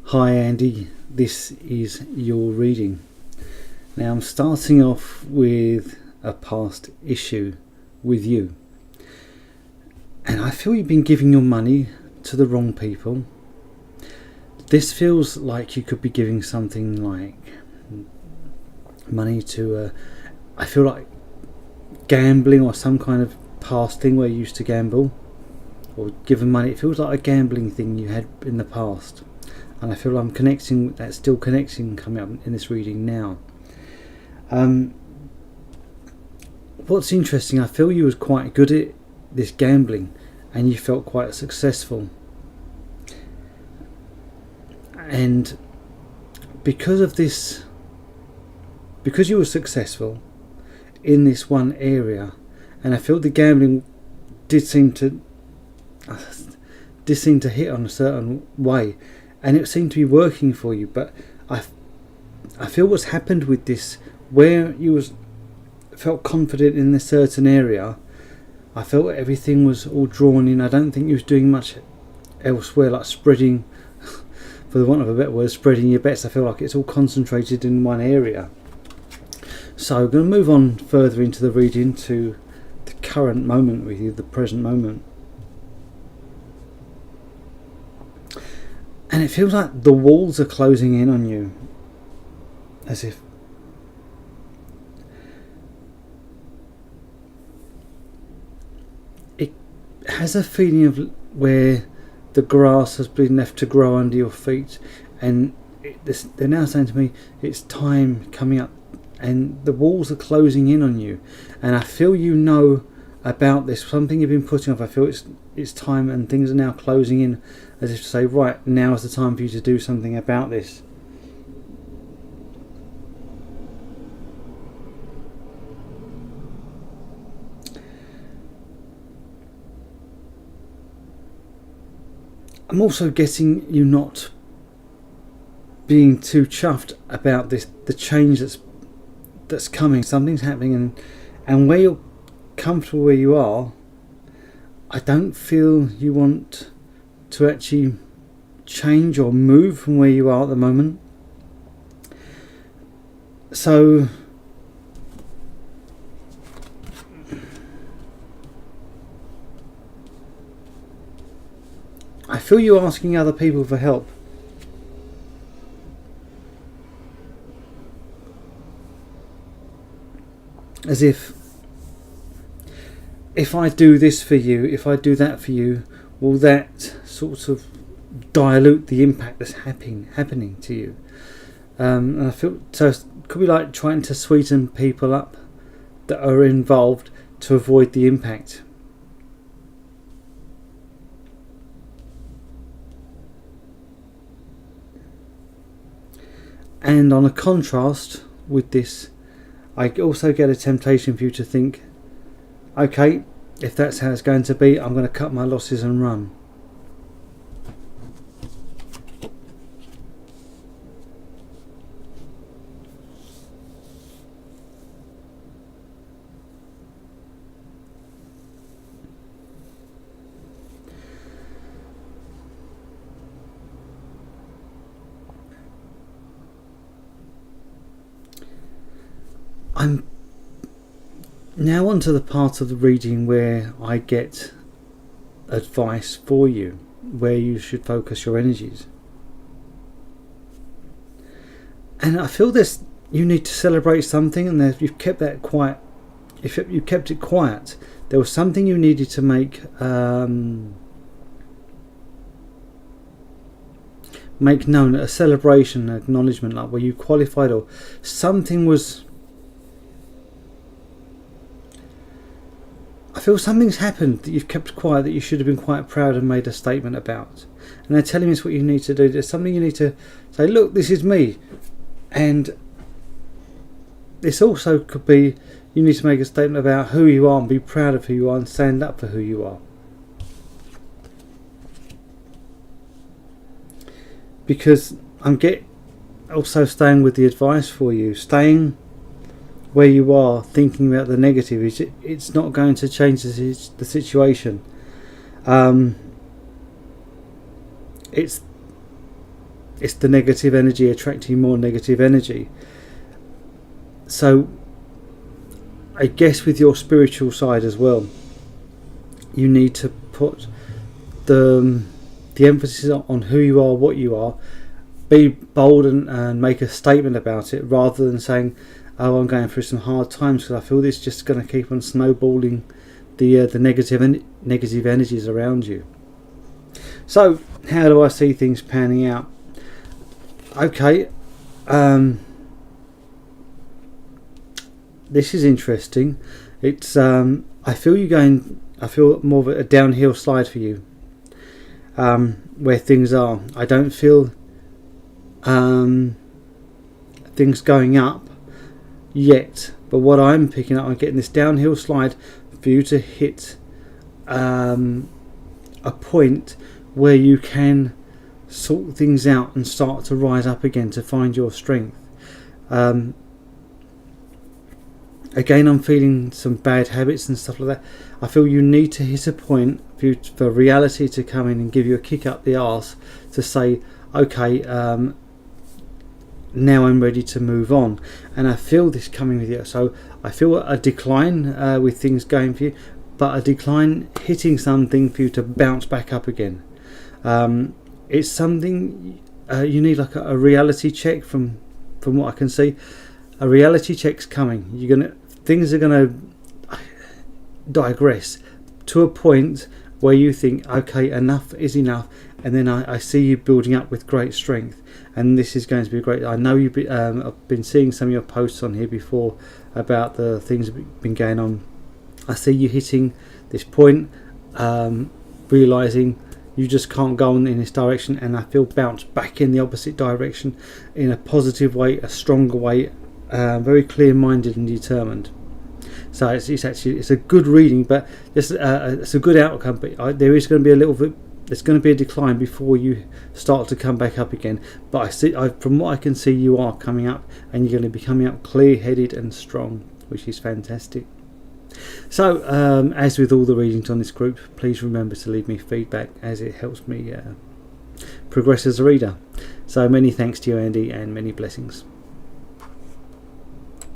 Hi Andy, this is your reading. Now I'm starting off with a past issue with you. And I feel you've been giving your money to the wrong people. This feels like you could be giving something like money to, I feel like gambling or some kind of past thing where you used to gamble or given money. It feels like a gambling thing you had in the past. And I feel I'm connecting, that's still connecting coming up in this reading now. What's interesting, I feel you was quite good at this gambling and you felt quite successful. And because of this, because you were successful in this one area, and I feel the gambling did seem to hit on a certain way, and it seemed to be working for you, but I feel what's happened with this, where you felt confident in a certain area, I felt everything was all drawn in. I don't think you was doing much elsewhere, like spreading, for the want of a better word, spreading your bets. I feel like it's all concentrated in one area. So I'm going to move on further into the reading to the current moment with you, the present moment. And it feels like the walls are closing in on you, as if it has a feeling of where the grass has been left to grow under your feet, and they're now saying to me it's time coming up, and the walls are closing in on you, and I feel you know about this, something you've been putting off. I feel it's time, and things are now closing in, as if to say, right, now is the time for you to do something about this. I'm also getting you not being too chuffed about this, the change that's coming. Something's happening, and where you're comfortable where you are, I don't feel you want to actually change or move from where you are at the moment. So I feel you asking other people for help. As if I do this for you, if I do that for you, will that sort of dilute the impact that's happening to you? And I feel so it could be like trying to sweeten people up that are involved to avoid the impact. And on a contrast with this, I also get a temptation for you to think, okay, if that's how it's going to be, I'm going to cut my losses and run. I'm now onto the part of the reading where I get advice for you, where you should focus your energies. And I feel this, you need to celebrate something, and you've kept that quiet. If you kept it quiet, there was something you needed to make known, a celebration, an acknowledgement, like where you qualified or something was. I feel something's happened that you've kept quiet that you should have been quite proud and made a statement about. And they're telling me it's what you need to do. There's something you need to say, look, this is me. And this also could be, you need to make a statement about who you are and be proud of who you are and stand up for who you are. Because I'm also staying with the advice for you, staying where you are, thinking about the negative, it's not going to change the situation. It's it's the negative energy attracting more negative energy. So I guess with your spiritual side as well, you need to put the emphasis on who you are, what you are. Be bold and make a statement about it, rather than saying, oh, I'm going through some hard times, because I feel this is just going to keep on snowballing the negative energies around you. So how do I see things panning out? Okay, this is interesting. It's I feel more of a downhill slide for you, where things are. I don't feel things going up yet, but what I'm picking up, I'm getting this downhill slide for you to hit a point where you can sort things out and start to rise up again to find your strength. Again, I'm feeling some bad habits and stuff like that. I feel you need to hit a point for reality to come in and give you a kick up the arse to say, okay, now I'm ready to move on. And I feel this coming with you. So I feel a decline with things going for you, but a decline hitting something for you to bounce back up again. It's something you need, like a reality check. From what I can see, a reality check's coming. Things are gonna digress to a point where you think, okay, enough is enough, and then I see you building up with great strength, and this is going to be great. I know I've been seeing some of your posts on here before about the things that have been going on. I see you hitting this point, realising you just can't go in this direction, and I feel bounce back in the opposite direction in a positive way, a stronger way, very clear-minded and determined. So it's a good reading, but it's a good outcome. But there is going to be a little bit. There's going to be a decline before you start to come back up again. But from what I can see, you are coming up, and you're going to be coming up clear-headed and strong, which is fantastic. So, as with all the readings on this group, please remember to leave me feedback, as it helps me progress as a reader. So many thanks to you, Andy, and many blessings.